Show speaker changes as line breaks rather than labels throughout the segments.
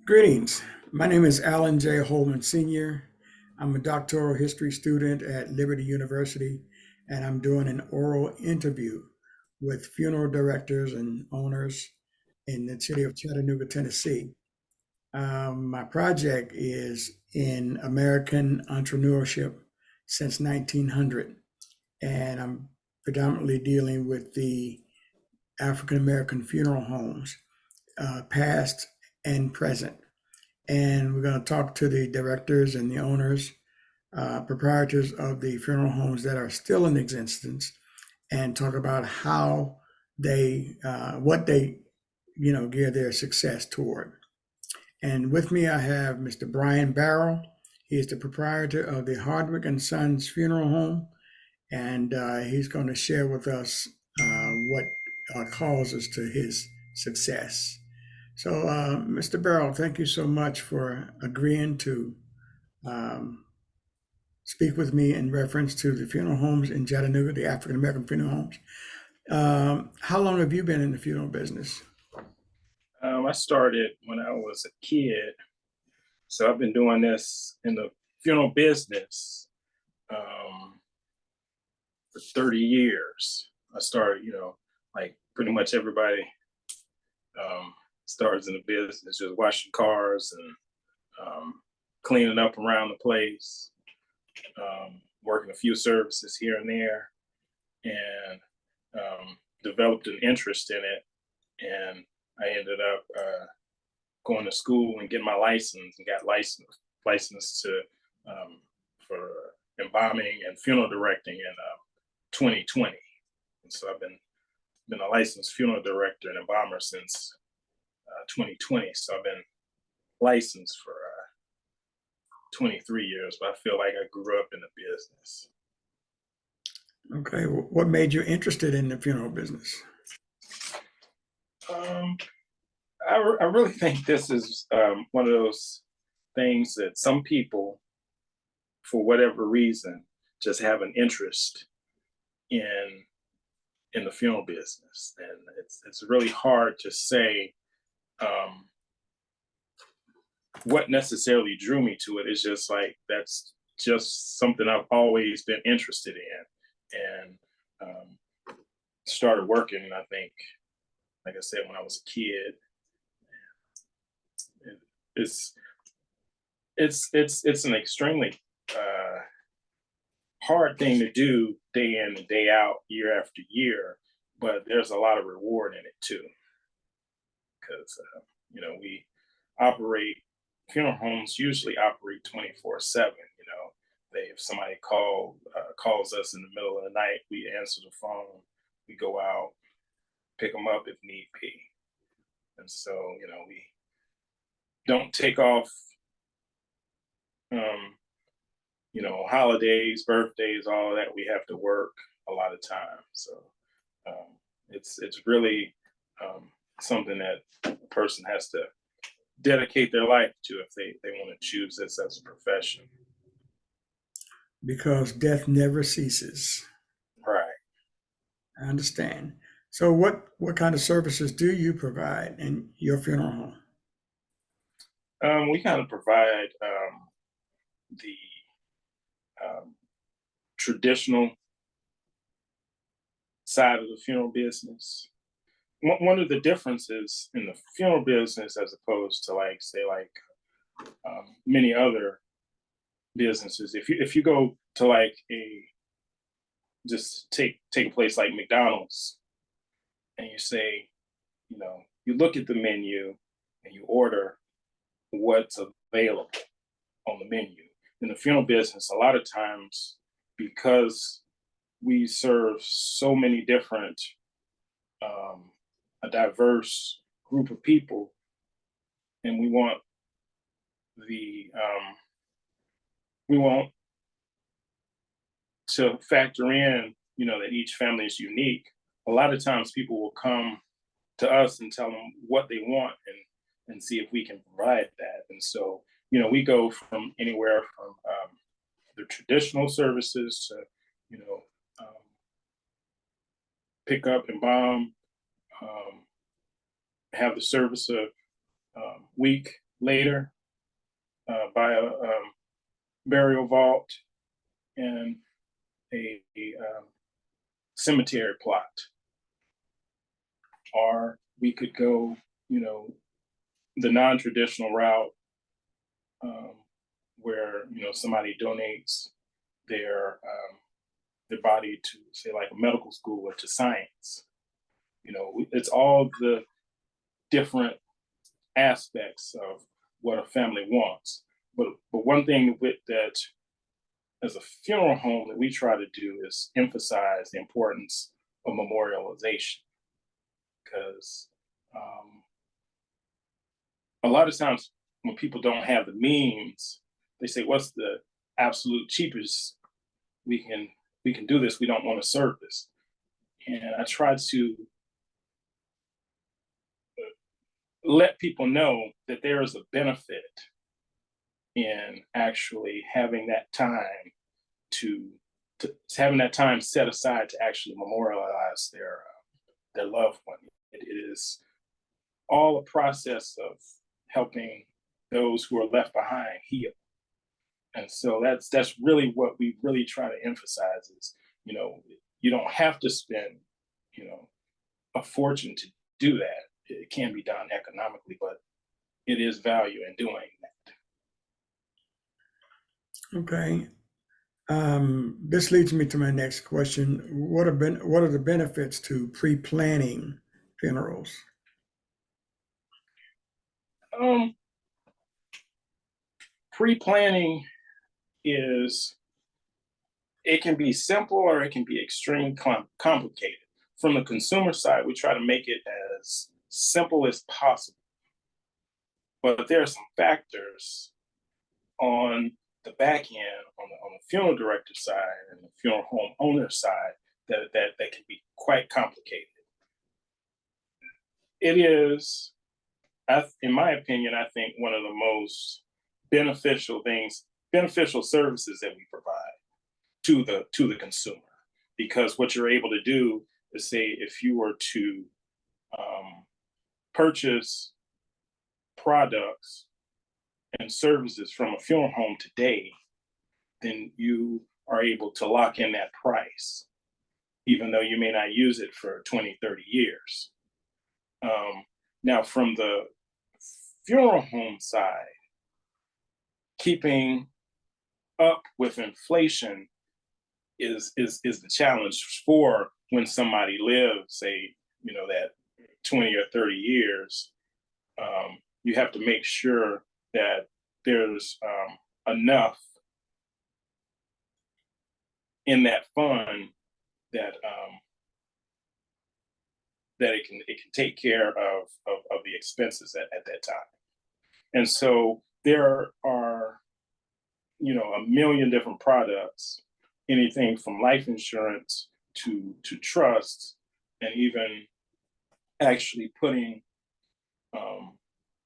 Greetings. My name is Alan J. Holman Sr. I'm a doctoral history student at Liberty University, and I'm doing an oral interview with funeral directors and owners in the city of Chattanooga, Tennessee. My project is in American entrepreneurship since 1900, and I'm predominantly dealing with the African American funeral homes, past and present. And we're going to talk to the directors and the owners, proprietors of the funeral homes that are still in existence, and talk about how what they, gear their success toward. And with me, I have Mr. Brian Barrow. He is the proprietor of the Hardwick and Sons Funeral Home, and he's going to share with us what causes to his success. So, Mr. Barrow, thank you so much for agreeing to um, speak with me in reference to the funeral homes in Chattanooga, the African American funeral homes. How long have you been in the funeral business?
I started when I was a kid, so I've been doing this in the funeral business um, for 30 years. I started, like pretty much everybody starts in the business, just washing cars and cleaning up around the place, working a few services here and there, and developed an interest in it. And I ended up going to school and getting my license and got licensed to for embalming and funeral directing in 2020. And so I've been a licensed funeral director and embalmer since 2020. So I've been licensed for 23 years, but I feel like I grew up in the business.
Okay, what made you interested in the funeral business?
Um, I really think this is one of those things that some people, for whatever reason, just have an interest in in the funeral business, and it's really hard to say um, what necessarily drew me to it. It's just like that's just something I've always been interested in, and started working. I think, like I said, when I was a kid, it, it's it's an extremely uh, hard thing to do day in and day out, year after year. But there's a lot of reward in it too, because we operate funeral homes usually operate 24/7. If somebody calls us in the middle of the night, we answer the phone, we go out, pick them up if need be, and so we don't take off um, holidays, birthdays, all of that. We have to work a lot of times. So it's really um, something that a person has to dedicate their life to if they want to choose this as a profession.
Because death never ceases.
Right.
I understand. So, what kind of services do you provide in your funeral home?
We kind of provide the um, traditional side of the funeral business. One of the differences in the funeral business, as opposed to like say like many other businesses, if you go to like a just take a place like McDonald's and you say, you look at the menu and you order what's available on the menu. In the funeral business, a lot of times, because we serve so many different, a diverse group of people, and the um, we want to factor in, that each family is unique. A lot of times, people will come to us and tell them what they want and see if we can provide that. And so, we go from anywhere from the traditional services to, you know, um, pick up and bomb, have the service of week, later by a burial vault and a cemetery plot. Or we could go, the non-traditional route, where somebody donates their body to, say, like a medical school or to science. It's all the different aspects of what a family wants. But one thing with that, as a funeral home, that we try to do is emphasize the importance of memorialization, because a lot of times when people don't have the means, they say, "What's the absolute cheapest we can do this? We don't want a service." And I try to let people know that there is a benefit in actually having that time to having that time set aside to actually memorialize their loved one. It is all a process of helping those who are left behind heal. And so that's really what we really try to emphasize is, you don't have to spend, a fortune to do that. It can be done economically, but it is value in doing that.
Okay. This leads me to my next question. What are the benefits to pre-planning funerals?
Um, Pre-planning it can be simple or it can be extremely complicated. From the consumer side, we try to make it as simple as possible. But there are some factors on the back end, on the funeral director side and the funeral home owner side, that can be quite complicated. It is, in my opinion, I think one of the most beneficial services that we provide to the consumer, because what you're able to do is, say, if you were to purchase products and services from a funeral home today, then you are able to lock in that price, even though you may not use it for 20, 30 years. Now, from the funeral home side, keeping up with inflation is the challenge for when somebody lives, say, that 20 or 30 years. You have to make sure that there's enough in that fund that that it can take care of the expenses at that time. And so there are a million different products, anything from life insurance to trusts, and even actually putting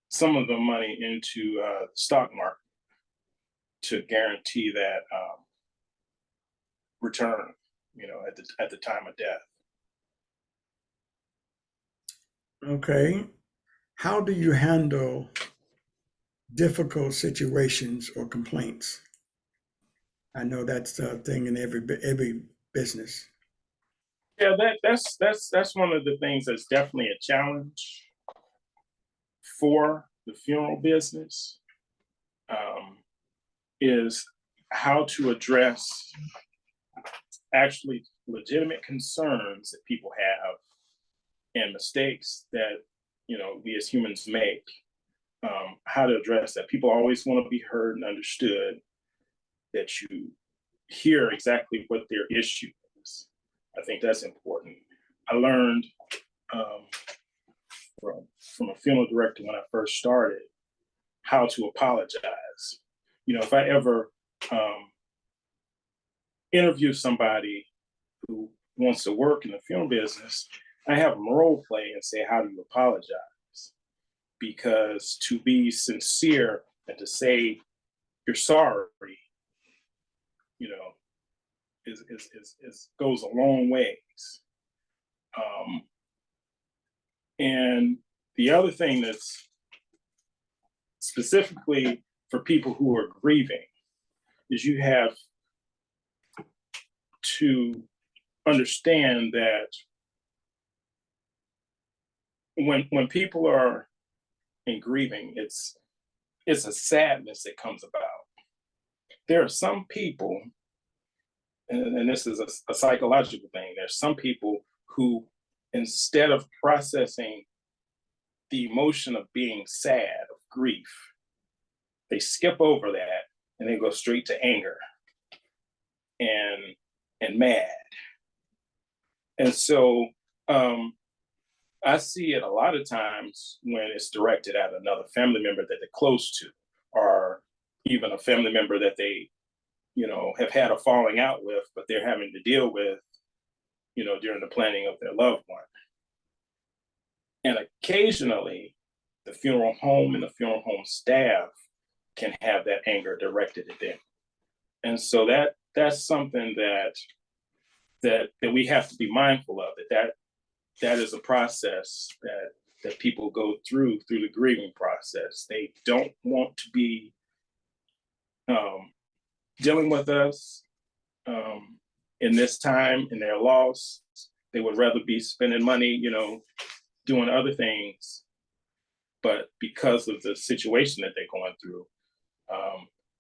some of the money into the stock market to guarantee that return, at the time of death.
Okay. How do you handle difficult situations or complaints? I know that's a thing in every business.
Yeah, that's one of the things that's definitely a challenge for the funeral business, is how to address actually legitimate concerns that people have and mistakes that we as humans make. How to address that. People always want to be heard and understood, that you hear exactly what their issue is. I think that's important. I learned from a funeral director when I first started how to apologize. If I ever interview somebody who wants to work in the funeral business, I have them role play and say, "How do you apologize?" Because to be sincere and to say you're sorry, is goes a long ways. And the other thing that's specifically for people who are grieving, is you have to understand that when people are in grieving, it's a sadness that comes about. There are some people, and this is a psychological thing, there's some people who, instead of processing the emotion of being sad, of grief, they skip over that and they go straight to anger and mad. And so I see it a lot of times when it's directed at another family member that they're close to, or even a family member that they, have had a falling out with, but they're having to deal with, during the planning of their loved one. And occasionally, the funeral home and the funeral home staff can have that anger directed at them. And so that's something that we have to be mindful of. That is a process that people go through the grieving process. They don't want to be dealing with us in this time in their loss. They would rather be spending money, doing other things. But because of the situation that they're going through,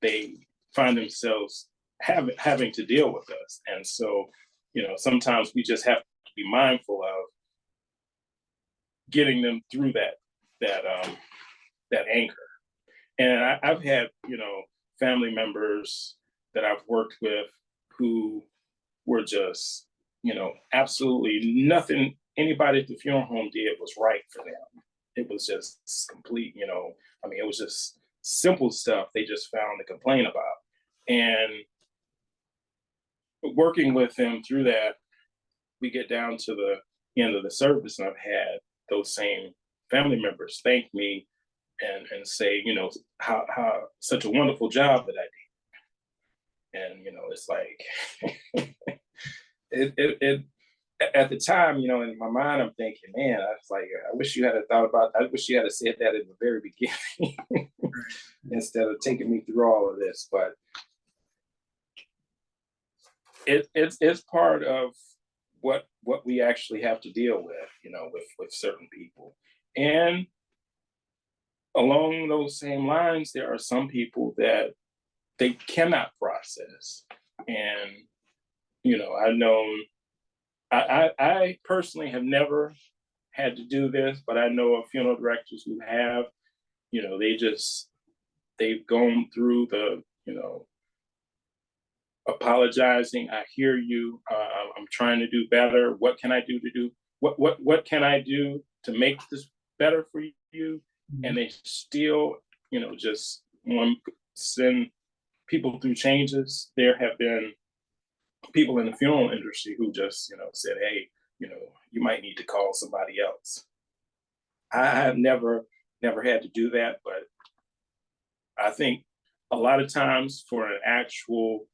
they find themselves having to deal with us. And so, sometimes we just have to be mindful of getting them through that anger. And I've had, family members that I've worked with who were just, absolutely nothing anybody at the funeral home did was right for them. It was just complete, it was just simple stuff they just found to complain about. And working with them through that, we get down to the end of the service, and I've had those same family members thank me and say, how such a wonderful job that I did. And, it's like, it at the time, in my mind, I'm thinking, man, I was like, I wish you had I wish you had said that in the very beginning instead of taking me through all of this. But it's part of what we actually have to deal with, with certain people. And along those same lines, there are some people that they cannot process. And, I've known, I personally have never had to do this, but I know of funeral directors who have, they've gone through the, apologizing. I hear you. I'm trying to do better. What can I do to do? What can I do to make this better for you? And they still, just want to send people through changes. There have been people in the funeral industry who just, said, hey, you might need to call somebody else. I have never had to do that, but I think a lot of times for an actual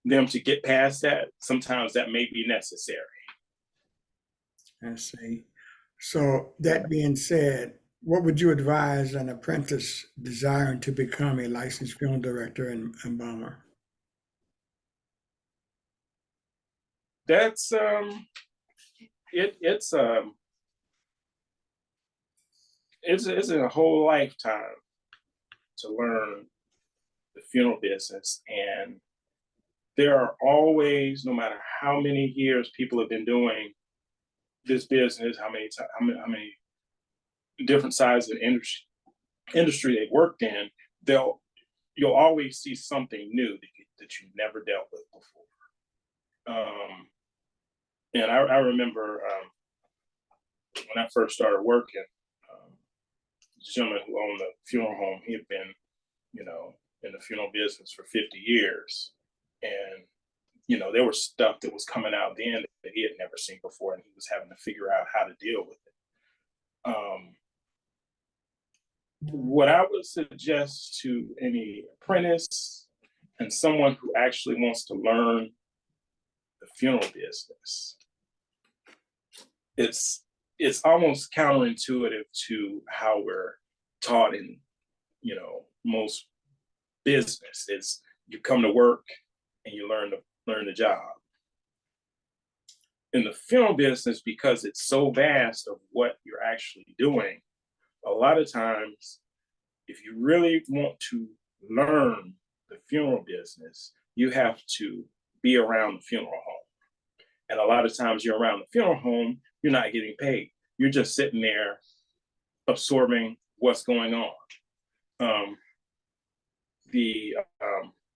them to get past that, sometimes that may be necessary.
I see. So that being said, what would you advise an apprentice desiring to become a licensed funeral director and embalmer?
That's it's a whole lifetime to learn the funeral business. And there are always, no matter how many years people have been doing this business, how many different sides of the industry they've worked in, you'll always see something new that you never dealt with before. And I remember when I first started working, the gentleman who owned the funeral home, he had been, in the funeral business for 50 years. And, there was stuff that was coming out then that he had never seen before, and he was having to figure out how to deal with it. What I would suggest to any apprentice and someone who actually wants to learn the funeral business, it's almost counterintuitive to how we're taught in, most business. It's you come to work and you learn the job. In the funeral business, because it's so vast of what you're actually doing, a lot of times, if you really want to learn the funeral business, you have to be around the funeral home. And a lot of times you're around the funeral home, you're not getting paid. You're just sitting there absorbing what's going on. The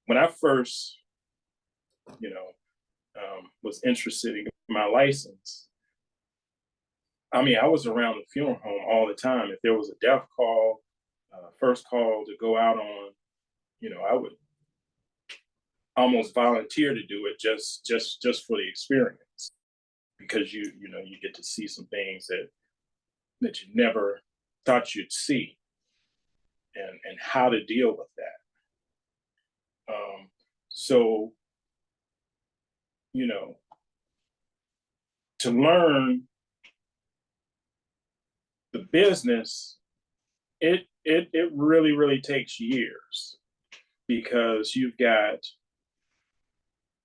When I first, was interested in my license, I mean, I was around the funeral home all the time. If there was a death call, first call to go out on, I would almost volunteer to do it just for the experience, because you get to see some things that you never thought you'd see, and how to deal with that. So, to learn the business, it really, really takes years, because you've got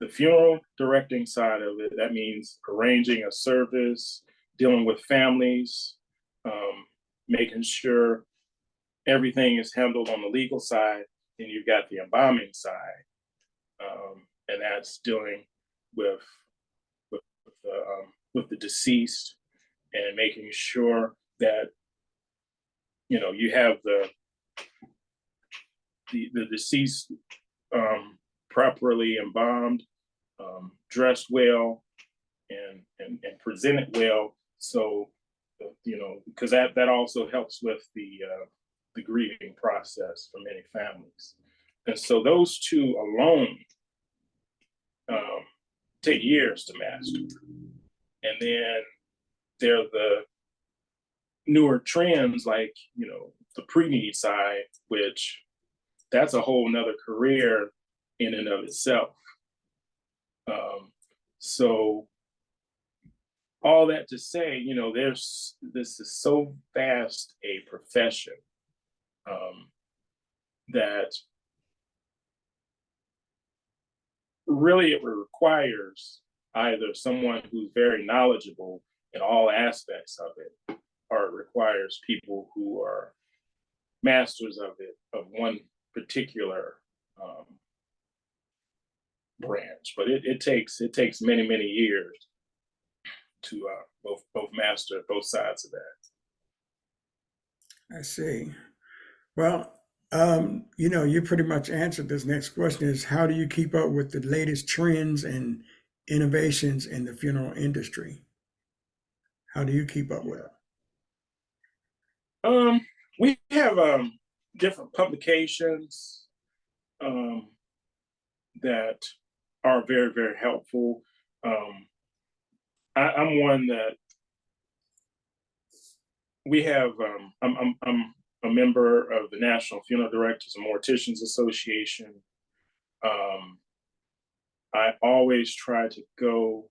the funeral directing side of it. That means arranging a service, dealing with families, making sure everything is handled on the legal side. And you've got the embalming side, and that's dealing with the deceased, and making sure that you have the deceased properly embalmed, dressed well, and presented well. So because that also helps with the grieving process for many families. And so those two alone take years to master. And then there are the newer trends, like the pre-need side, which that's a whole nother career in and of itself. So all that to say, this is so vast a profession, that really it requires either someone who's very knowledgeable in all aspects of it, or it requires people who are masters of it, of one particular branch. But it takes many, many years to both master both sides of that.
I see. Well, you pretty much answered this next question: is how do you keep up with the latest trends and innovations in the funeral industry? How do you keep up with it?
We have different publications that are very, very helpful. I'm one that we have. I'm a member of the National Funeral Directors and Morticians Association. I always try to go.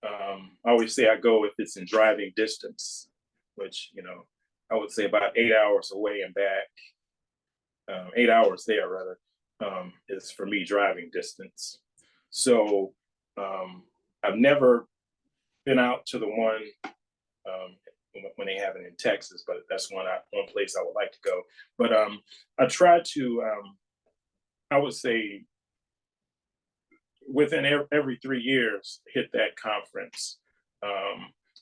I always say I go if it's in driving distance, which I would say about 8 hours away and back. 8 hours there, rather, is for me driving distance. So I've never been out to the one when they have it in Texas, but that's one place I would like to go. But I try to, I would say, within every 3 years, hit that conference.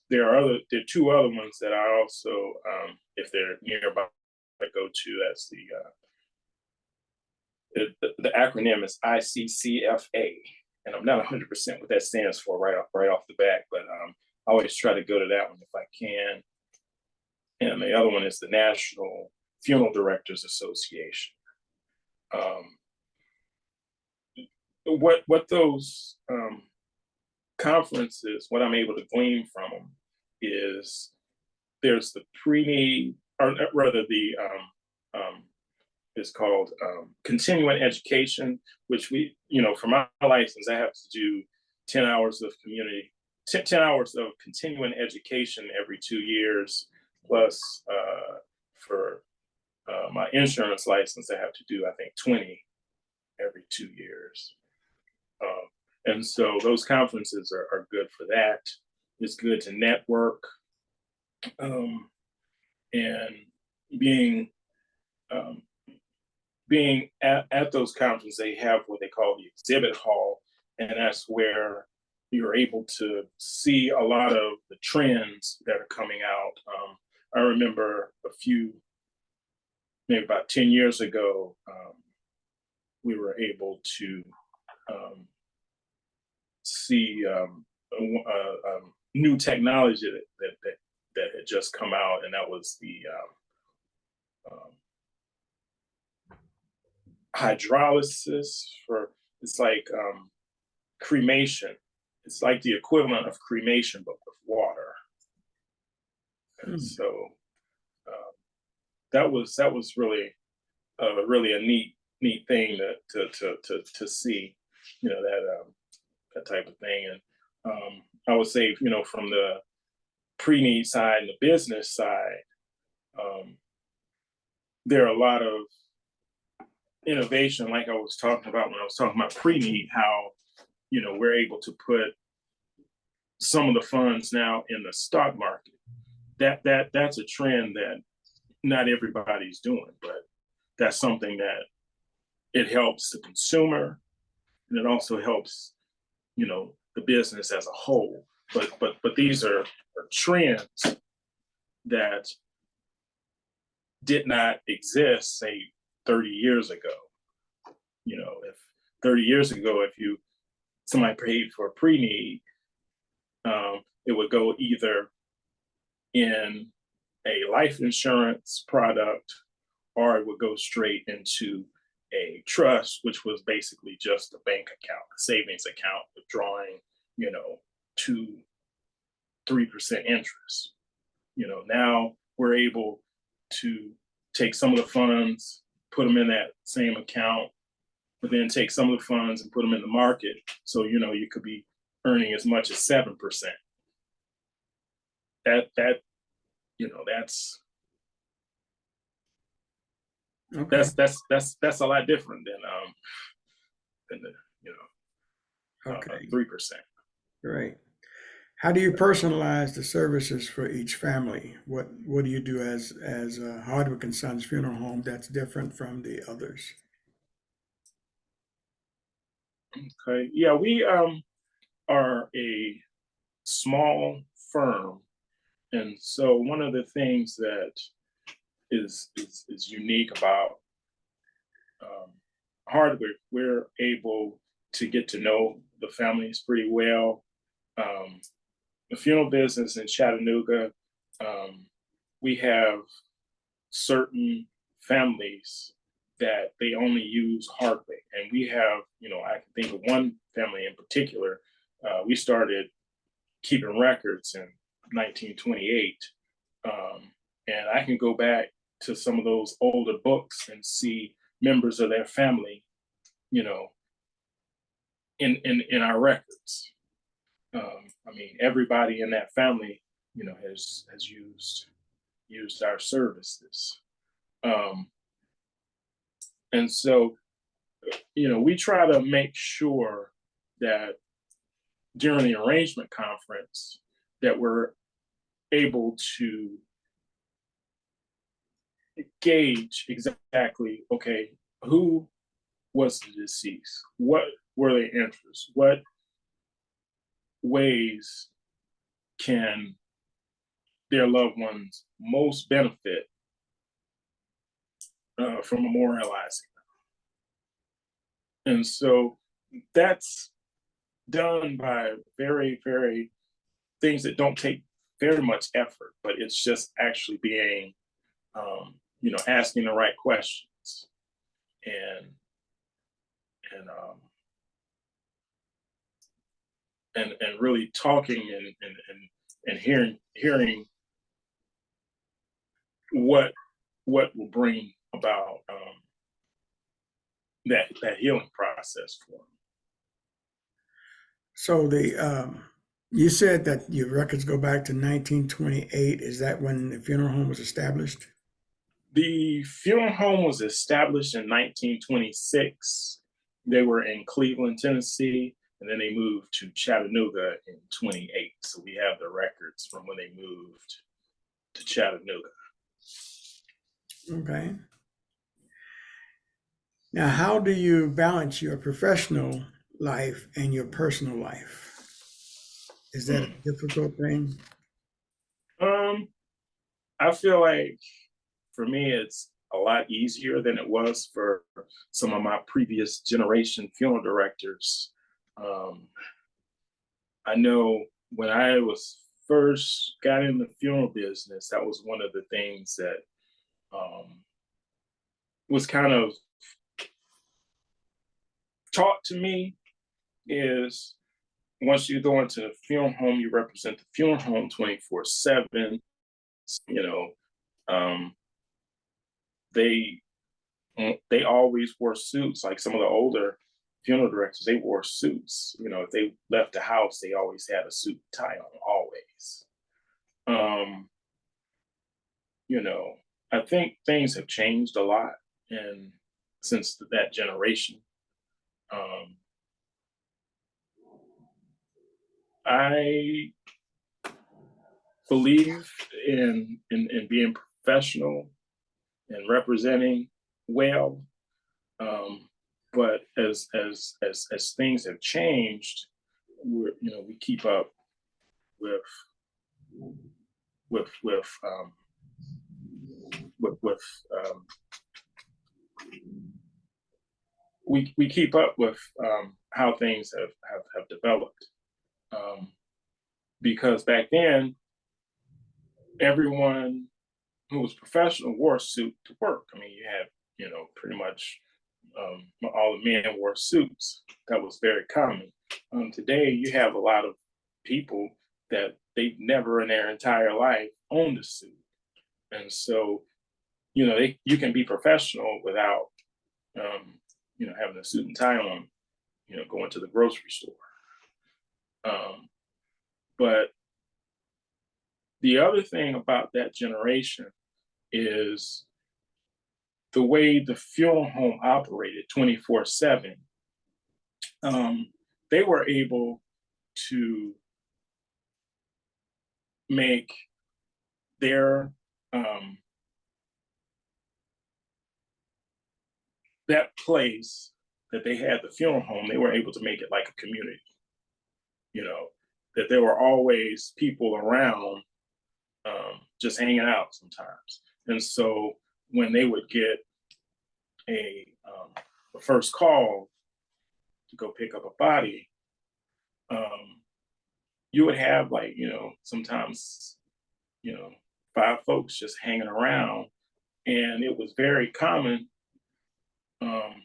There are two other ones that I also, if they're nearby, I go to. That's the acronym is ICCFA, and I'm not 100% what that stands for right off the bat, but I always try to go to that one if I can. And the other one is the National Funeral Directors Association. What those conferences, what I'm able to glean from them is there's the pre-need, or rather it's called continuing education, which for my license, I have to do 10 hours of 10 hours of continuing education every 2 years, plus for my insurance license, I have to do, I think, 20 every 2 years. And so those conferences are good for that. It's good to network, um, and being um, being at those conferences, they have what they call the exhibit hall, and that's where you're able to see a lot of the trends that are coming out. I remember maybe about 10 years ago, we were able to um, see new technology that had just come out, and that was the um, hydrolysis for it's like cremation. It's like the equivalent of cremation, but with water. And
Hmm.
so that was really a neat thing to see, that type of thing. And I would say, from the pre-need side and the business side, um, there are a lot of innovation, like I was talking about when I was talking about pre-need, how we're able to put some of the funds now in the stock market. That's a trend that not everybody's doing, but that's something that it helps the consumer, and it also helps the business as a whole. But these are trends that did not exist, say, 30 years ago. If 30 years ago, if somebody paid for a pre-need, it would go either in a life insurance product, or it would go straight into a trust, which was basically just a bank account, a savings account, withdrawing, 2-3% interest. Now we're able to take some of the funds, put them in that same account, but then take some of the funds and put them in the market. So you could be earning as much as 7%. That that's
Okay.
that's a lot different than the
Okay.
3%.
Great. How do you personalize the services for each family? What do you do as Hardwick and Sons Funeral Home that's different from the others?
Okay, yeah, we are a small firm, and so one of the things that is unique about um, Hardwick, we're able to get to know the families pretty well. Um, the funeral business in Chattanooga, um, we have certain families that they only use Hardwick, and we have, I can think of one family in particular. We started keeping records in 1928, and I can go back to some of those older books and see members of their family, you know, in our records. I mean, everybody in that family, has used our services, um, and so we try to make sure that during the arrangement conference that we're able to gauge exactly, okay, who was the deceased, what were their interests, what ways can their loved ones most benefit from memorializing. And so that's done by very, very things that don't take very much effort, but it's just actually being, asking the right questions and and um, and really talking and hearing what will bring about that healing process for them.
So you said that your records go back to 1928. Is that when the funeral home was established?
The funeral home was established in 1926. They were in Cleveland, Tennessee, and then they moved to Chattanooga in 28. So we have the records from when they moved to Chattanooga.
Okay. Now, how do you balance your professional life and your personal life? Is that a
Hmm.
difficult thing?
Um, I feel like for me, it's a lot easier than it was for some of my previous generation funeral directors. Um, I know when I was first got in the funeral business, that was one of the things that um, was kind of taught to me is once you go into the funeral home, you represent the funeral home 24/7. You know, um, they they always wore suits. Like some of the older funeral directors, they wore suits. You know, if they left the house, they always had a suit and tie on, always. Um, you know, I think things have changed a lot and since that generation. Um, I believe in being professional and representing well. Um, but as things have changed, we keep up with with with um, with we keep up with how things have developed. Um, because back then, everyone who was professional wore a suit to work. I mean, you had pretty much all the men wore suits. That was very common. Today, you have a lot of people that they've never in their entire life owned a suit, and so you can be professional without having a suit and tie on. Going to the grocery store. Um, but the other thing about that generation is the way the funeral home operated 24/7. Um, they were able to make their that place that they had the funeral home, they were able to make it like a community. You know, that there were always people around, just hanging out sometimes. And so when they would get a first call to go pick up a body, um, you would have like sometimes you know 5 folks just hanging around, and it was very common um,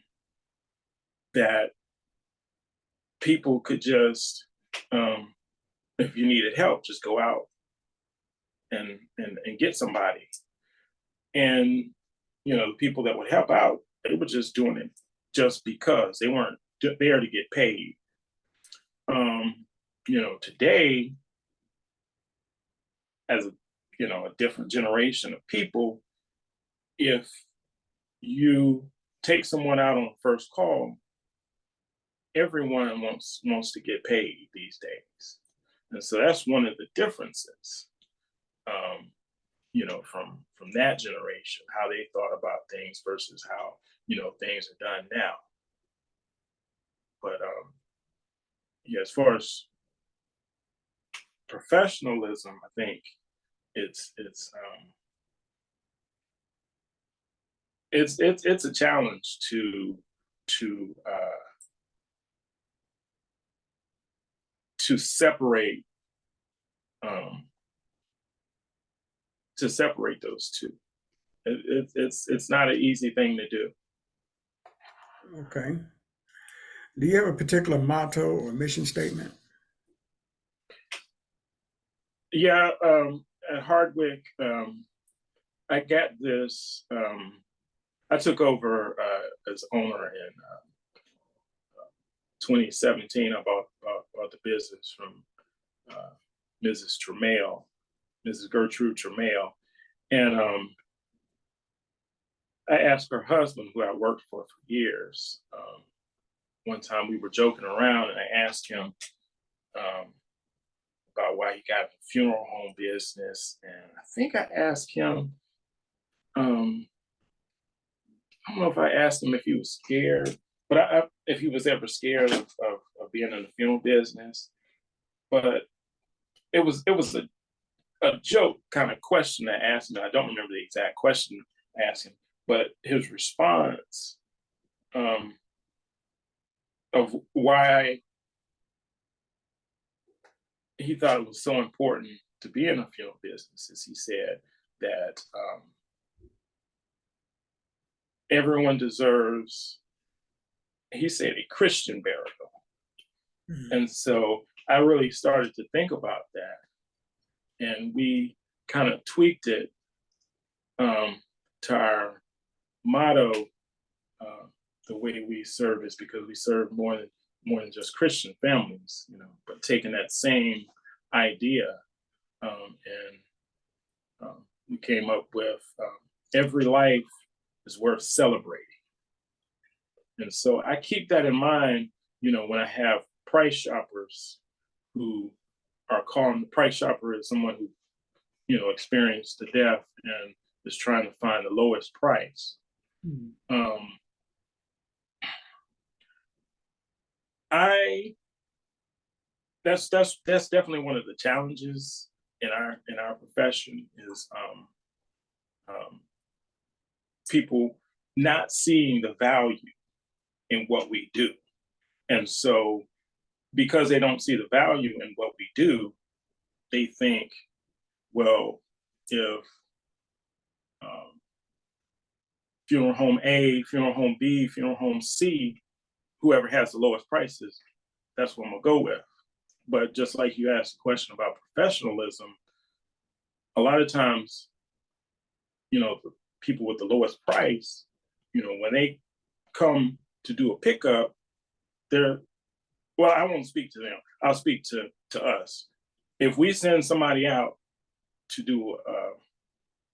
that people could just if you needed help just go out and get somebody. And the people that would help out, they were just doing it just because they weren't there to get paid. Today, as a different generation of people, if you take someone out on first call, everyone wants to get paid these days, and so that's one of the differences. Um, from that generation, how they thought about things versus how things are done now. But yeah, as far as professionalism, I think it's a challenge to to separate um, those two. It's not an easy thing to do.
Okay. Do you have a particular motto or mission statement?
Yeah, at Hardwick, I got this. I took over as owner in 2017. I bought the business from uh, Mrs. Tremail, Mrs. Gertrude Tremail, and I asked her husband, who I worked for years. One time we were joking around, and I asked him um, about why he got in the funeral home business, and I think I asked him. Um, I don't know if I asked him if he was scared, but if he was ever scared of being in the funeral business. But it was a joke kind of question I asked him. I don't remember the exact question I asked him, but his response um, of why he thought it was so important to be in the funeral business is he said that everyone deserves, he said, a Christian burial.
Mhm.
And so I really started to think about that. And we kind of tweaked it to our motto, uh, the way we service, because we serve more than just Christian families, but taking that same idea and we came up with every life is worth celebrating. And so I keep that in mind, when I have price shoppers who are calling. The price shopper is someone who, experienced the death and is trying to find the lowest price.
Mhm.
Um, I that's definitely one of the challenges in our profession is um, people not seeing the value in what we do, and so because they don't see the value in what we do, they think, well, if um, funeral home A, funeral home B, funeral home C, whoever has the lowest prices, that's what I'm gonna go with. But just like you asked a question about professionalism, a lot of times, the people with the lowest price, when they come to do a pickup, they're, well, I won't speak to them. I'll speak to us. If we send somebody out to do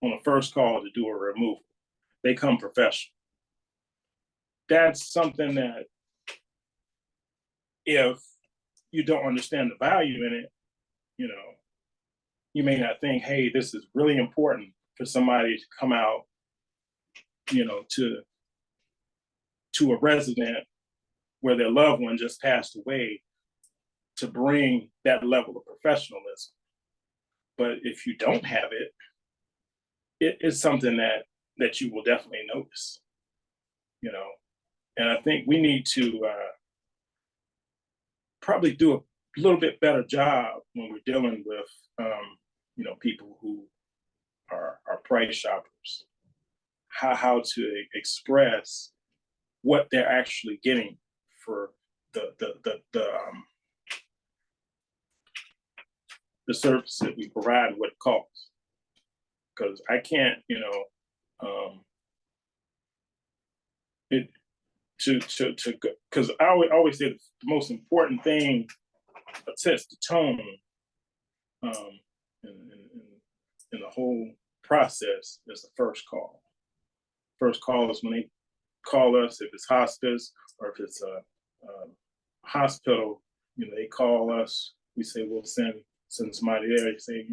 on a first call to do a removal, they come professional. That's something that if you don't understand the value in it, you know, you may not think, hey, this is really important for somebody to come out, to a resident where their loved one just passed away to bring that level of professionalism. But if you don't have it, it is something that you will definitely notice, you know. And I think we need to probably do a little bit better job when we're dealing with, people who are price shoppers, how to express what they're actually getting for the service that we provide and what it costs. Because I can't, it to because I always say the most important thing sets the tone um, in the whole process is the first call. First call is when they call us, if it's hospice or if it's a hospital, they call us. We say we'll send somebody there. You say,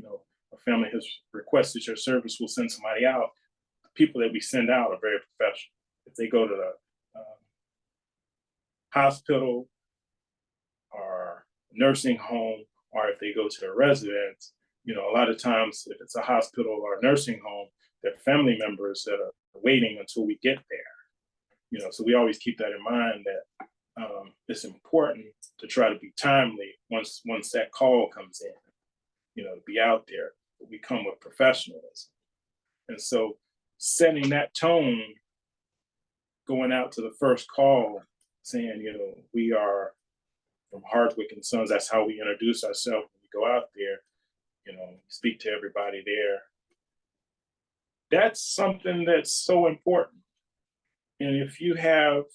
a family has requested your service. We'll send somebody out. The people that we send out are very professional. If they go to the hospital or nursing home, or if they go to a residence, a lot of times if it's a hospital or a nursing home, they're family members that are waiting until we get there. So we always keep that in mind that it's important to try to be timely once that call comes in, to be out there. But we come with professionalism. And so setting that tone, going out to the first call, saying, we are from Hardwick and Sons. That's how we introduce ourselves when we go out there, speak to everybody there. That's something that's so important. And if you have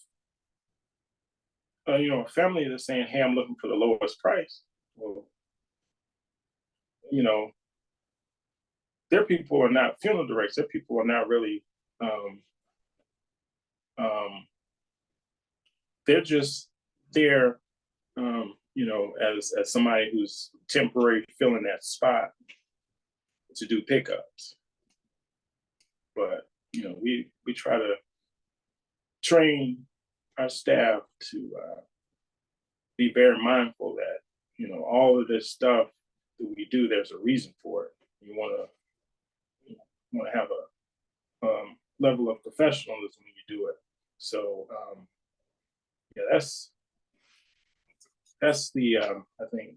a family that's saying, "Hey, I'm looking for the lowest price," well, you know, their people are not funeral directors. Their people are not really they're just there, as somebody who's temporary filling that spot to do pickups. But we try to train our staff to be very mindful that all of this stuff that we do, there's a reason for it. You want to have a level of professionalism when you do it. So yeah, that's the I think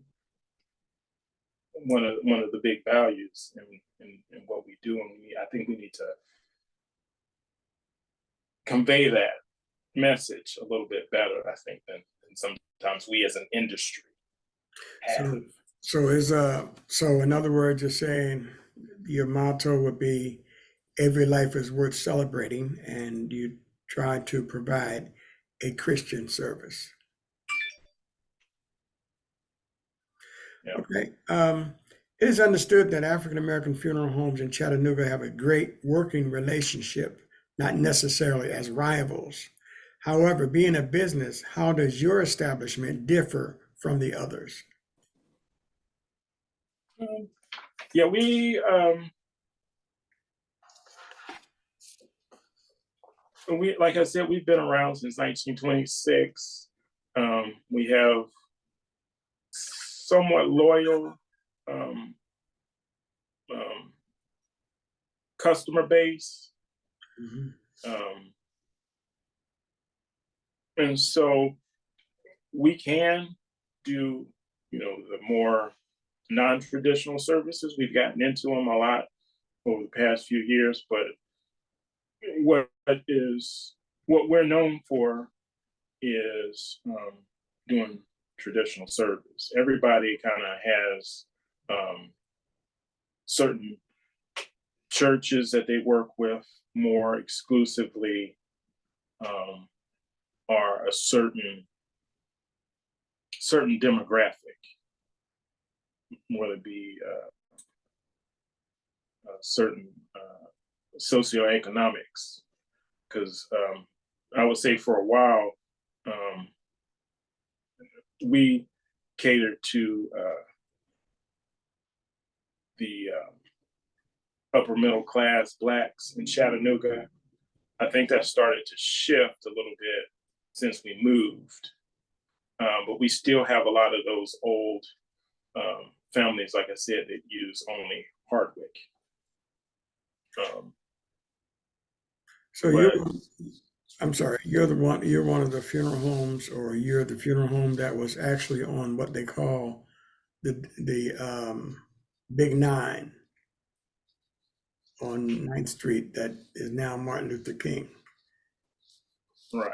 one of the big values in what we do, and I think we need to convey that message a little bit better, I think, than sometimes we as an industry have.
So in other words, you're saying your motto would be every life is worth celebrating, and you try to provide a Christian service.
Yeah.
Okay. It is understood that African American funeral homes in Chattanooga have a great working relationship, not necessarily as rivals. However, being a business, how does your establishment differ from the others?
Yeah, we like I said, we've been around since 1926. We have somewhat loyal um, um, customer base,
Mhm.
and so we can do the more non-traditional services. We've gotten into them a lot over the past few years, but what what we're known for is doing traditional service. Everybody kind of has certain churches that they work with more exclusively, are a certain demographic, whether it be a certain socioeconomics. Because I would say for a while, um, we catered to the upper middle class blacks in Chattanooga. I think that started to shift a little bit since we moved, but we still have a lot of those old families, like I said, that use only Hardwick.
So
But
I'm sorry, you're one of the funeral homes, or you're the funeral home that was actually on what they call the Big Nine on Ninth Street that is now Martin Luther King.
right,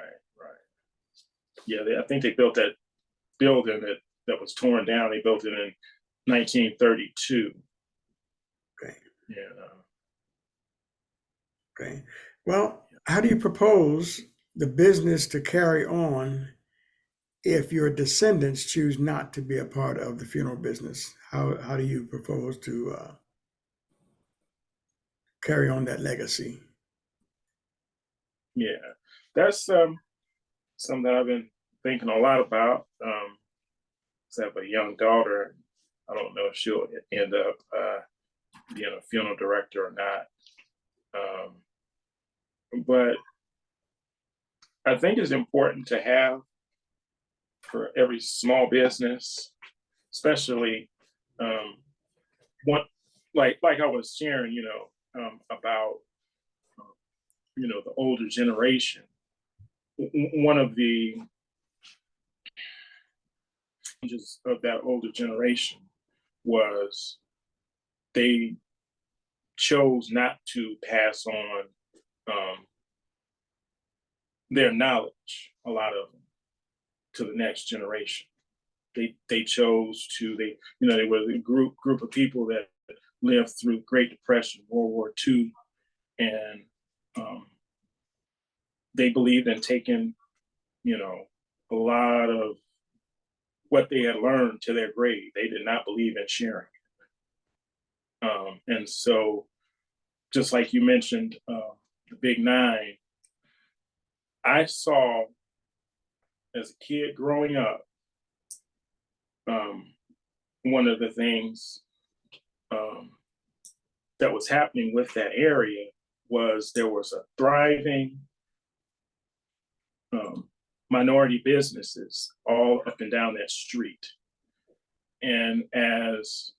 yeah, I think they built that building that was torn down. They built it in 1932.
Okay.
Yeah.
Okay. Well, how do you propose the business to carry on if your descendants choose not to be a part of the funeral business? How do you propose to carry on that legacy?
Yeah, that's something that I've been thinking a lot about. 'Cause I have a young daughter. I don't know if she'll end up being a funeral director or not. Um, but I think it's important to have for every small business, especially one like I was sharing, about the older generation. One of the changes of that older generation was they chose not to pass on um, their knowledge, a lot of them, to the next generation. They chose to they were a group of people that lived through Great Depression, World War II, and um, they believed in taking a lot of what they had learned to their grave. They did not believe in sharing. And so, just like you mentioned, the Big Nine, I saw as a kid growing up, one of the things um, that was happening with that area was there was a thriving minority businesses all up and down that street. And as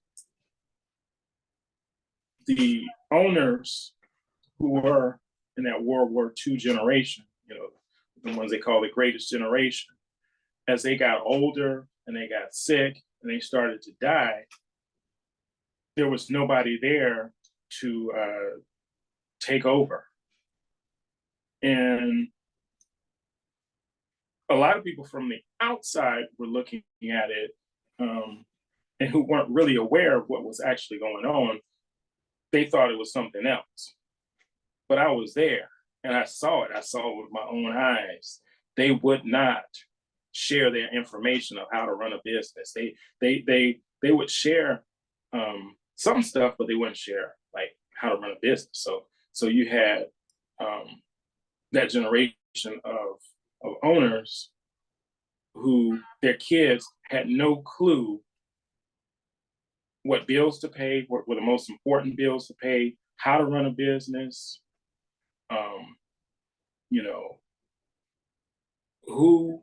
the owners who were in that World War II generation, the ones they call the greatest generation, as they got older and they got sick and they started to die, there was nobody there to take over. And a lot of people from the outside were looking at it and who weren't really aware of what was actually going on. They thought it was something else. But I was there and I saw it. I saw it with my own eyes. They would not share their information of how to run a business. They would share some stuff, but they wouldn't share like how to run a business. So you had that generation of owners who their kids had no clue what bills to pay, what were the most important bills to pay, how to run a business, you know, who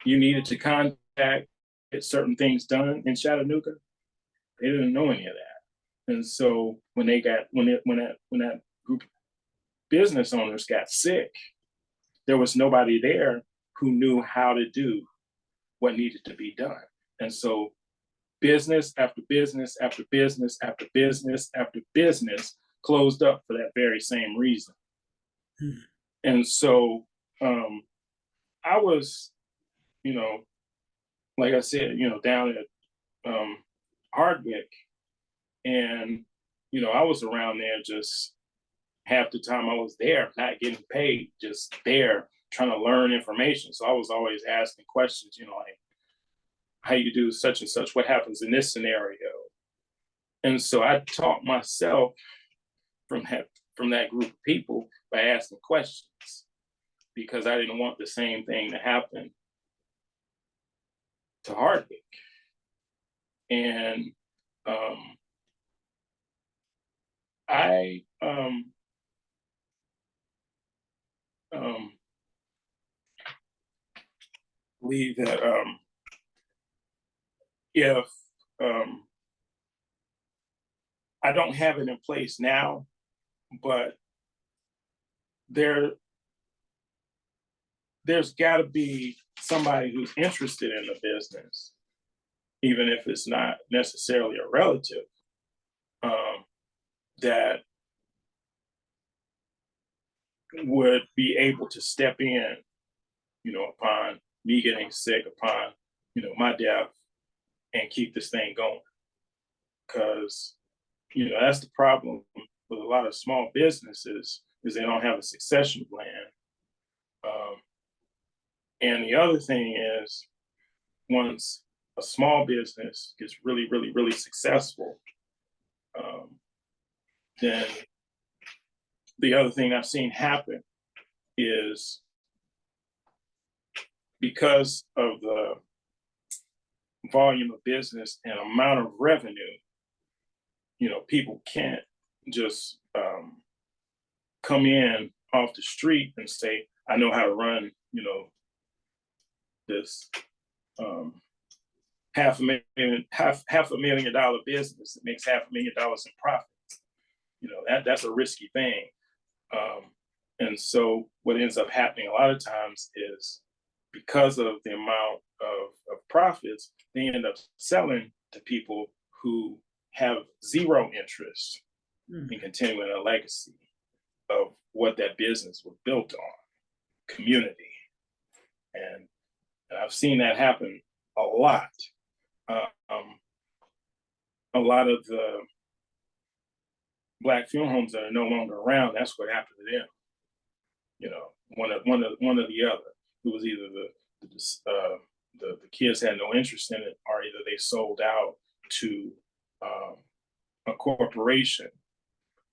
you needed to contact, get certain things done in Chattanooga. They didn't know any of that. And so when that group of business owners got sick, there was nobody there who knew how to do what needed to be done. And so business after business after business after business after business closed up for that very same reason. Hmm. And so I was, like I said, down at Hardwick, and I was around there just half the time I was there, not getting paid, just there trying to learn information. So I was always asking questions, like how you do such and such, what happens in this scenario. And so I taught myself from that group of people by asking questions, because I didn't want the same thing to happen to Hardwick. And I believe that if I don't have it in place now, but there's got to be somebody who's interested in the business, even if it's not necessarily a relative, that would be able to step in, upon me getting sick, upon, my death, and keep this thing going. Because, that's the problem with a lot of small businesses, is they don't have a succession plan. And the other thing is, once a small business gets really, really, really successful, then the other thing I've seen happen is, because of the volume of business and amount of revenue, people can't just come in off the street and say, I know how to run, this half a $1 million business that makes $500,000 in profit. That's a risky thing. And so what ends up happening a lot of times is, because of the amount of profits, they end up selling to people who have zero interest in continuing a legacy of what that business was built on, community. And I've seen that happen a lot. A lot of the Black funeral homes that are no longer around, that's what happened to them. One or the other. It was either the kids had no interest in it, or either they sold out to a corporation,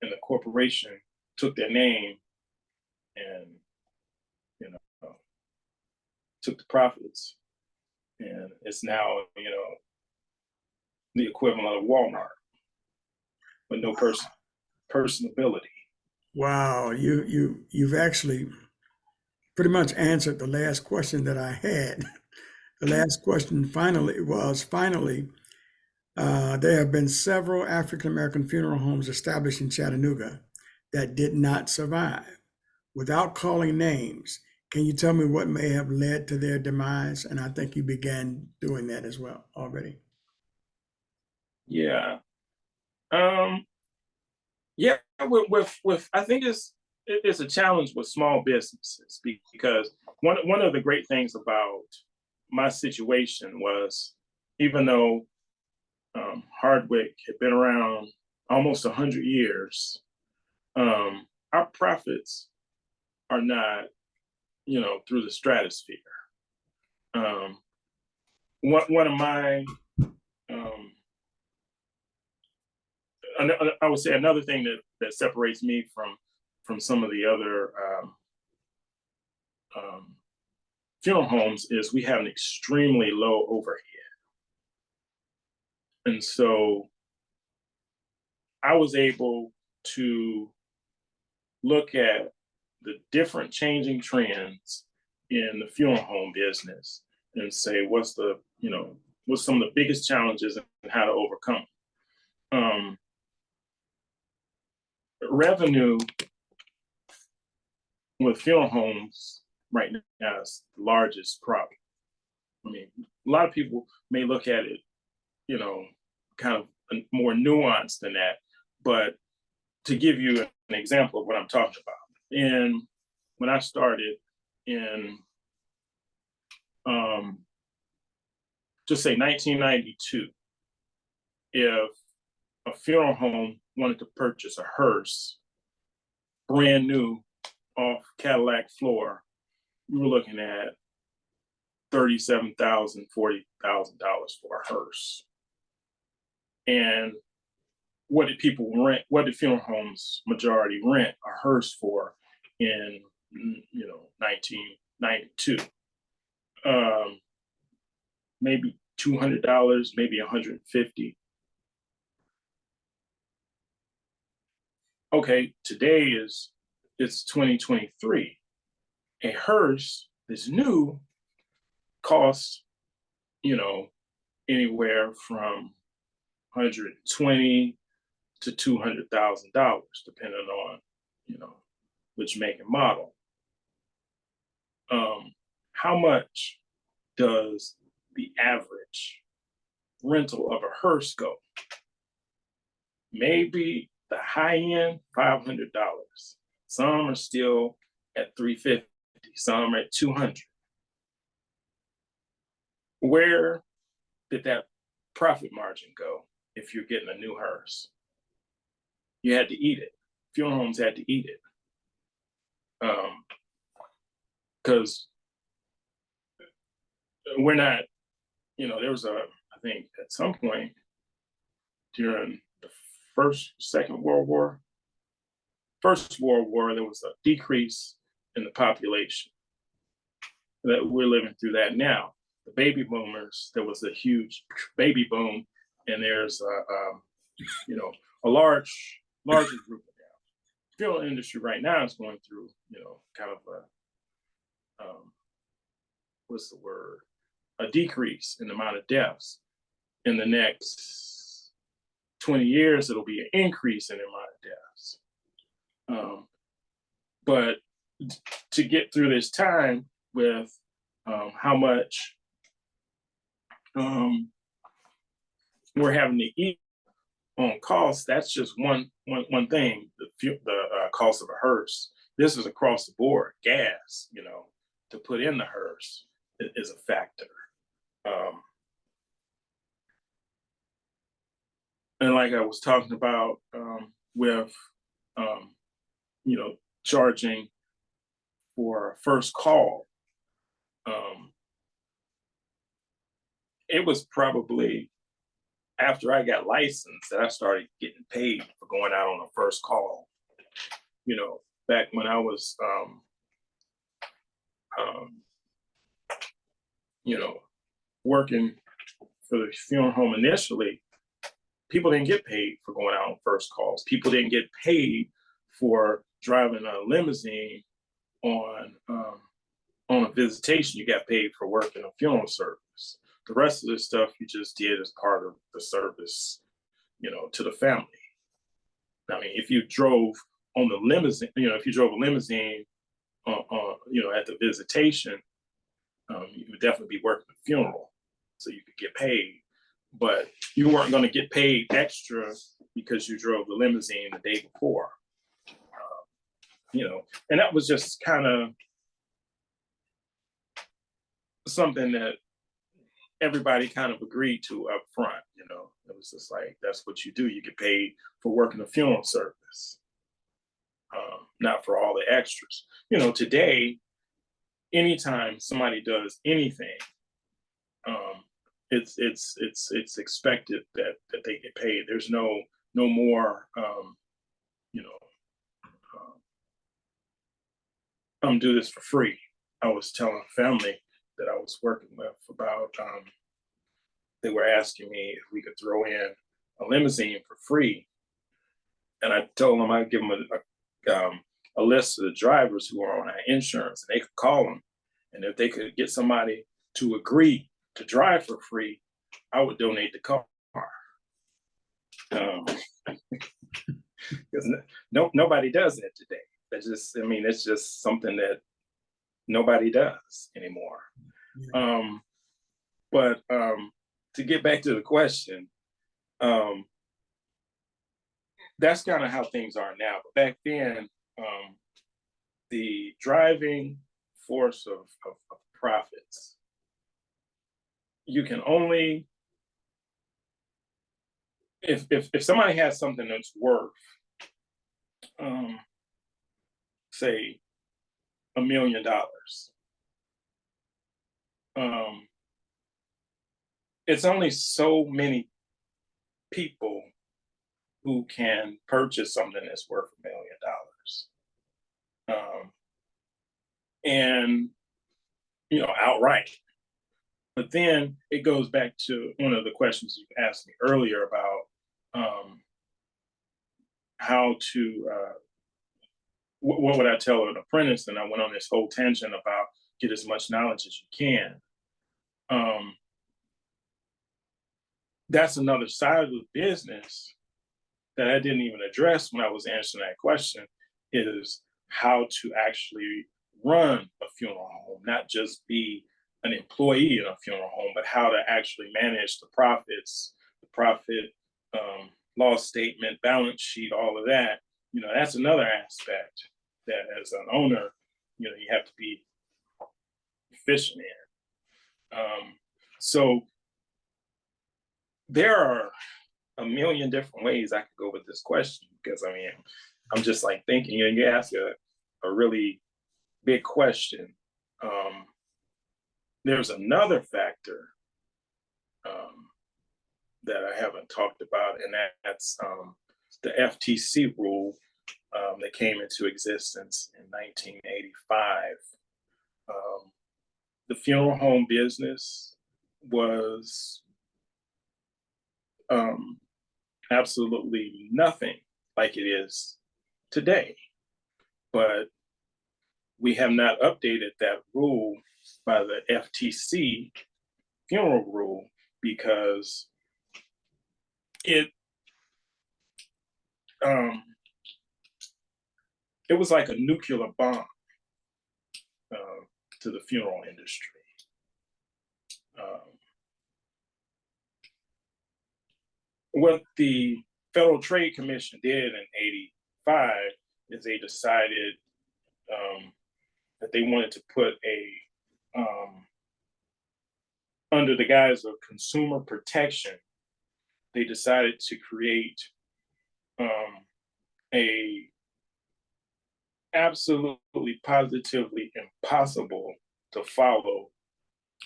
and the corporation took their name and took the profits, and it's now, the equivalent of Walmart with no personability.
Wow, you've actually pretty much answered the last question that I had. The last question finally, there have been several African American funeral homes established in Chattanooga that did not survive. Without calling names, can you tell me what may have led to their demise? And I think you began doing that as well already.
Yeah. Um, yeah, with I think it's a challenge with small businesses because one of the great things about my situation was, even though Hardwick had been around almost 100 years, our profits are not, through the stratosphere. Um, one of my um, I would say another thing that separates me from some of the other um, funeral homes is we have an extremely low overhead, and so I was able to look at the different changing trends in the funeral home business and say what's some of the biggest challenges and how to overcome. Revenue with funeral homes right now is the largest problem. I mean, a lot of people may look at it, kind of more nuanced than that. But to give you an example of what I'm talking about, and when I started in, just say 1992, if a funeral home wanted to purchase a hearse, brand new, off Cadillac floor, we were looking at $37,000, $40,000 for a hearse. And what did people rent? What did funeral homes majority rent a hearse for in 1992? Maybe $200, maybe $150. Okay, today it's 2023. A hearse that's new costs, anywhere from 120 to $200,000, depending on, which make and model. How much does the average rental of a hearse go? Maybe the high end, $500. Some are still at $350. Some are at $200. Where did that profit margin go if you're getting a new hearse? You had to eat it. Funeral homes had to eat it. Because we're not, there was I think at some point during the Second World War, First World War, there was a decrease in the population. That we're living through that now. The baby boomers, there was a huge baby boom, and there's a larger group of them. The funeral industry right now is going through, kind of what's the word? A decrease in the amount of deaths. In the next 20 years, it'll be an increase in the amount of deaths. But to get through this time with how much we're having to eat on cost, that's just one thing. The cost of a hearse. This is across the board. Gas, to put in the hearse is a factor. And like I was talking about with, charging for a first call, it was probably after I got licensed that I started getting paid for going out on a first call. Back when I was working for the funeral home initially, people didn't get paid for going out on first calls. People didn't get paid for driving a limousine on a visitation. You got paid for working a funeral service. The rest of the stuff you just did as part of the service, to the family. I mean, if you drove on the limousine, if you drove a limousine, at the visitation, you would definitely be working a funeral, so you could get paid. But you weren't going to get paid extra because you drove the limousine the day before. And that was just kind of something that everybody kind of agreed to up front. It was just like, that's what you do. You get paid for working a funeral service, not for all the extras. Today, anytime somebody does anything, it's expected that they get paid. There's no more, do this for free. I was telling a family that I was working with about, they were asking me if we could throw in a limousine for free. And I told them I'd give them a list of the drivers who are on our insurance, and they could call them. And if they could get somebody to agree to drive for free, I would donate the car. Because nobody does that today. It's just something that nobody does anymore. Yeah. But to get back to the question, that's kind of how things are now. But back then, the driving force of profits, you can only, if somebody has something that's worth, say, $1 million, it's only so many people who can purchase something that's worth $1 million. And, outright. But then it goes back to one of the questions you asked me earlier about how to, what would I tell an apprentice? And I went on this whole tangent about get as much knowledge as you can. That's another side of the business that I didn't even address when I was answering that question, is how to actually run a funeral home, not just be an employee in a funeral home, but how to actually manage the profits, the profit loss statement, balance sheet, all of that. That's another aspect that as an owner, you have to be efficient in. So there are a million different ways I could go with this question, because I'm just like thinking, you ask a really big question. There's another factor that I haven't talked about, and that's the FTC rule that came into existence in 1985. The funeral home business was absolutely nothing like it is today. But we have not updated that rule by the FTC funeral rule, because it was like a nuclear bomb to the funeral industry. What the Federal Trade Commission did in '85 is they decided that they wanted to put under the guise of consumer protection, they decided to create a absolutely positively impossible to follow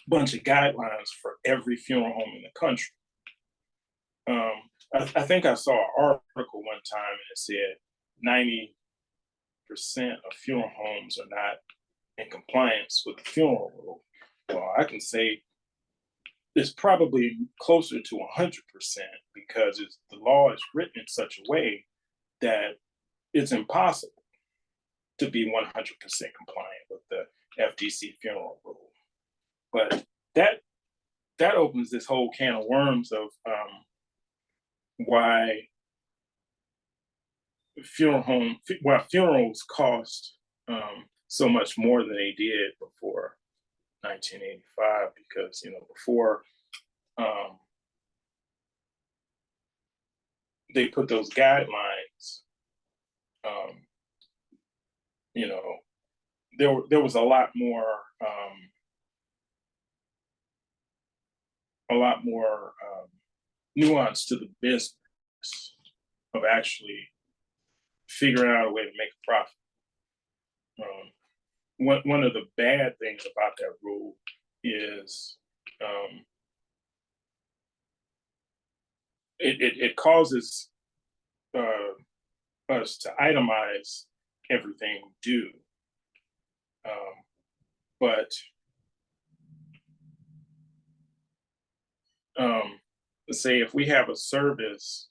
bunch of guidelines for every funeral home in the country. I think I saw an article one time and it said 90% of funeral homes are not in compliance with the funeral rule. Well, I can say it's probably closer to 100% because the law is written in such a way that it's impossible to be 100% compliant with the FTC funeral rule. But that opens this whole can of worms of why funerals cost so much more than they did before 1985, because before they put those guidelines, you know, there was a lot more nuance to the business of actually figuring out a way to make a profit. One of the bad things about that rule is it causes us to itemize everything we do. But let's say if we have a service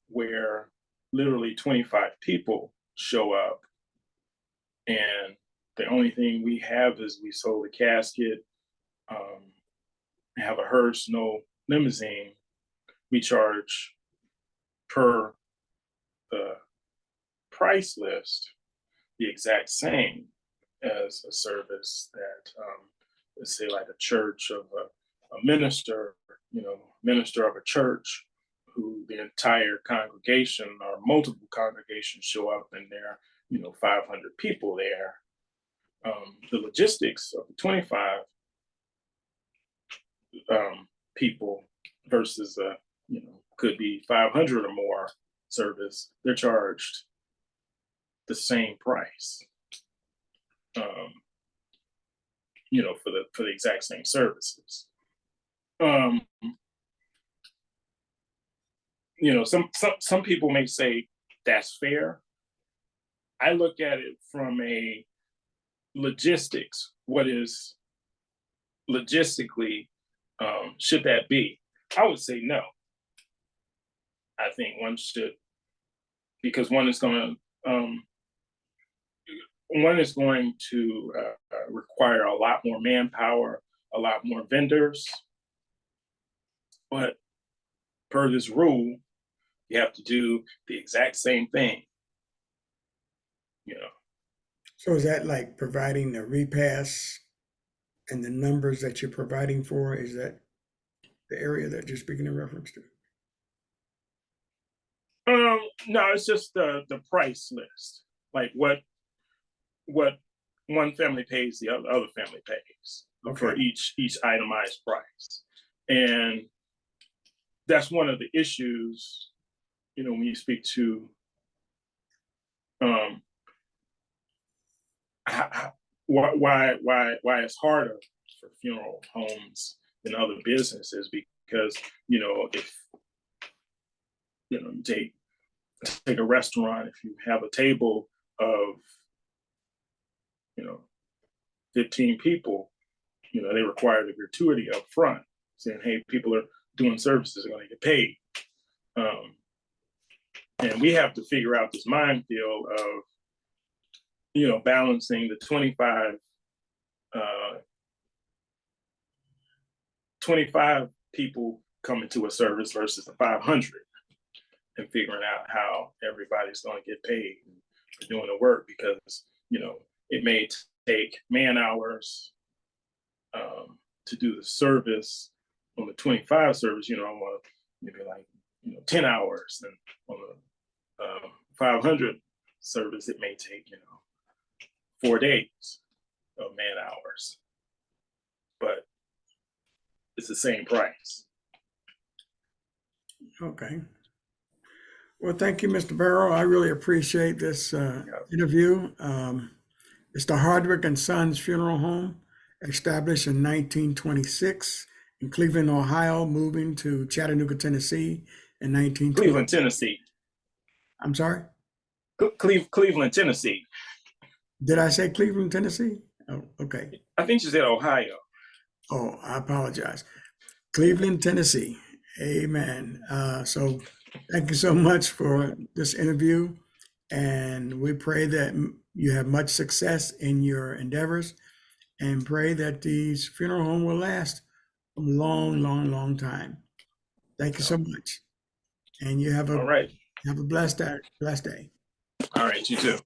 where literally 25 people show up and the only thing we have is we sold a casket, have a hearse, no limousine, we charge per the price list the exact same as a service that, let's say, like a church of a minister, minister of a church who the entire congregation or multiple congregations show up and there are 500 people there. The logistics of the 25 people versus could be 500 or more service, they're charged the same price, for the exact same services. Some people may say that's fair. I look at it from a logistics. What is logistically, should that be? I would say no. I think one should, because one is going to require a lot more manpower, a lot more vendors. But per this rule, you have to do the exact same thing.
So is that like providing the repass and the numbers that you're providing for? Is that the area that you're speaking in reference to?
No, it's just the price list, like what one family pays, the other family pays for each itemized price, and that's one of the issues. When you speak to why it's harder for funeral homes than other businesses, because if you take a restaurant, if you have a table of 15 people, they require the gratuity up front, saying, hey, people are doing services, are going to get paid. And we have to figure out this minefield of balancing the 25 people coming to a service versus the 500, and figuring out how everybody's going to get paid for doing the work, because it may take man hours to do the service. On the 25 service, I want to maybe like 10 hours, and on the 500 service, it may take 4 days of man hours, but it's the same price.
Okay. Well, thank you, Mr. Barrow. I really appreciate this interview. It's the Hardwick and Sons Funeral Home, established in 1926 in Cleveland, Ohio, moving to Chattanooga, Tennessee in 1920.
Cleveland, Tennessee.
I'm sorry?
Cleveland, Tennessee.
Did I say Cleveland, Tennessee? Oh, okay.
I think you said Ohio.
Oh, I apologize. Cleveland, Tennessee. Amen. So thank you so much for this interview. And we pray that you have much success in your endeavors and pray that these funeral home will last a long, long, long time. Thank you so much. And you
All right.
have a blessed day.
All right. You too.